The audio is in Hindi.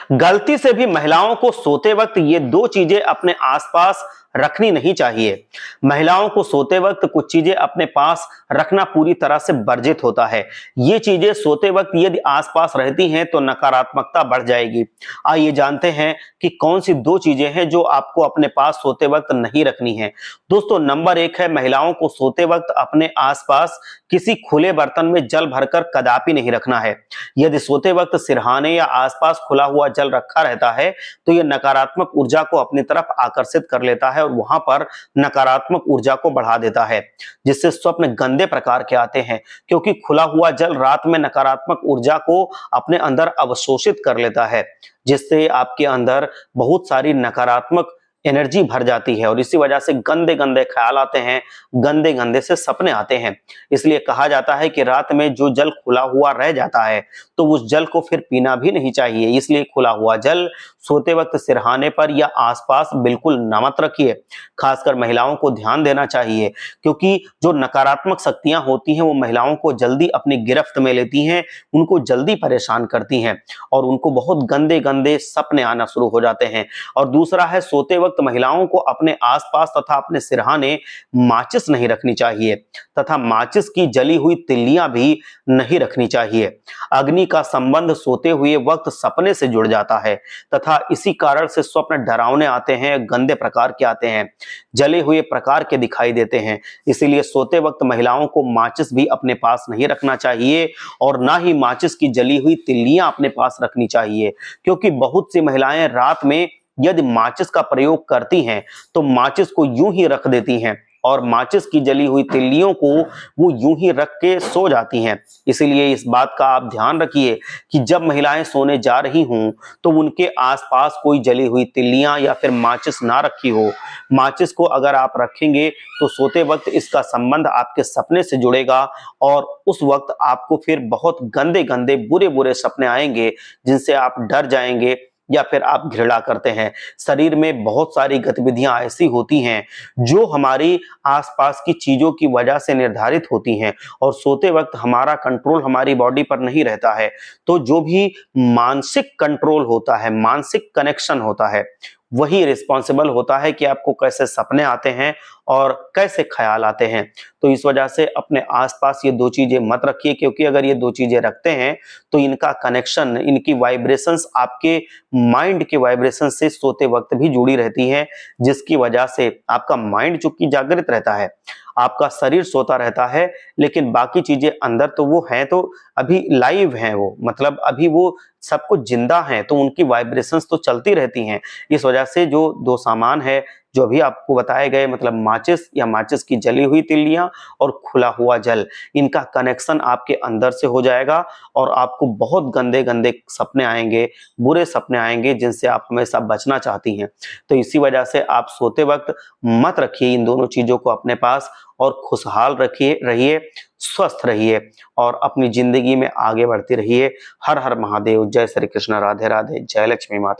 गलती से भी महिलाओं को सोते वक्त ये दो चीजें अपने आसपास रखनी नहीं चाहिए। महिलाओं को सोते वक्त कुछ चीजें अपने पास रखना पूरी तरह से वर्जित होता है। ये चीजें सोते वक्त यदि आसपास रहती हैं तो नकारात्मकता बढ़ जाएगी। आइए जानते हैं कि कौन सी दो चीजें हैं जो आपको अपने पास सोते वक्त नहीं रखनी है। दोस्तों, नंबर 1 है, महिलाओं को सोते वक्त अपने आसपास किसी खुले बर्तन में जल भरकर कदापि नहीं रखना है। यदि सोते वक्त सिरहाने या आसपास खुला हुआ जल रखा रहता है तो यह नकारात्मक ऊर्जा को अपनी तरफ आकर्षित कर लेता है और वहां पर नकारात्मक ऊर्जा को बढ़ा देता है, जिससे स्वप्न गंदे प्रकार के आते हैं। क्योंकि खुला हुआ जल रात में नकारात्मक ऊर्जा को अपने अंदर अवशोषित कर लेता है, जिससे आपके अंदर बहुत सारी नकारात्मक एनर्जी भर जाती है और इसी वजह से गंदे गंदे ख्याल आते हैं, गंदे गंदे से सपने आते हैं। इसलिए कहा जाता है कि रात में जो जल खुला हुआ रह जाता है तो उस जल को फिर पीना भी नहीं चाहिए। इसलिए खुला हुआ जल सोते वक्त सिरहाने पर या आसपास बिल्कुल न मत रखिए। खासकर महिलाओं को ध्यान देना चाहिए, क्योंकि जो नकारात्मक शक्तियां होती हैं वो महिलाओं को जल्दी अपनी गिरफ्त में लेती हैं, उनको जल्दी परेशान करती हैं और उनको बहुत गंदे गंदे सपने आना शुरू हो जाते हैं। और दूसरा है, सोते वक्त महिलाओं को अपने आसपास तथा अपने सिरहाने माचिस नहीं रखनी चाहिए तथा माचिस की जली हुई तिल्लियां भी नहीं रखनी चाहिए। अग्नि का संबंध सोते हुए वक्त सपने से जुड़ जाता है तथा इसी कारण से स्वप्न डरावने आते हैं, गंदे प्रकार के आते हैं, जले हुए प्रकार के दिखाई देते हैं। इसीलिए सोते वक्त महिलाओं को माचिस भी अपने पास नहीं रखना चाहिए और ना ही माचिस की जली हुई तिल्लियां अपने पास रखनी चाहिए। क्योंकि बहुत सी महिलाएं रात में यदि माचिस का प्रयोग करती हैं तो माचिस को यूं ही रख देती हैं और माचिस की जली हुई तिल्लियों को वो यूं ही रख के सो जाती हैं। इसीलिए इस बात का आप ध्यान रखिए कि जब महिलाएं सोने जा रही हों तो उनके आसपास कोई जली हुई तिल्लियां या फिर माचिस ना रखी हो। माचिस को अगर आप रखेंगे तो सोते वक्त इसका संबंध आपके सपने से जुड़ेगा और उस वक्त आपको फिर बहुत गंदे गंदे बुरे बुरे सपने आएंगे, जिनसे आप डर जाएंगे या फिर आप घृणा करते हैं। शरीर में बहुत सारी गतिविधियां ऐसी होती हैं जो हमारी आसपास की चीजों की वजह से निर्धारित होती हैं और सोते वक्त हमारा कंट्रोल हमारी बॉडी पर नहीं रहता है। तो जो भी मानसिक कंट्रोल होता है, मानसिक कनेक्शन होता है, वही रिस्पॉन्सिबल होता है कि आपको कैसे सपने आते हैं और कैसे ख्याल आते हैं। तो इस वजह से अपने आसपास ये दो चीजें मत रखिए, क्योंकि अगर ये दो चीजें रखते हैं तो इनका कनेक्शन, इनकी वाइब्रेशंस आपके माइंड के वाइब्रेशन से सोते वक्त भी जुड़ी रहती हैं, जिसकी वजह से आपका माइंड चूंकि जागृत रहता है, आपका शरीर सोता रहता है, लेकिन बाकी चीजें अंदर तो वो हैं, तो अभी लाइव हैं, वो मतलब अभी वो सब कुछ जिंदा हैं, तो उनकी वाइब्रेशंस तो चलती रहती हैं। इस वजह से जो दो सामान है जो अभी आपको बताए गए, मतलब माचिस या माचिस की जली हुई तिल्लियां और खुला हुआ जल, इनका कनेक्शन आपके अंदर से हो जाएगा और आपको बहुत गंदे गंदे सपने आएंगे, बुरे सपने आएंगे, जिनसे आप हमेशा बचना चाहती हैं। तो इसी वजह से आप सोते वक्त मत रखिए इन दोनों चीजों को अपने पास और खुशहाल रहिए, स्वस्थ रहिए और अपनी जिंदगी में आगे बढ़ती रहिए। हर हर महादेव। जय श्री कृष्ण। राधे राधे। जय लक्ष्मी माता।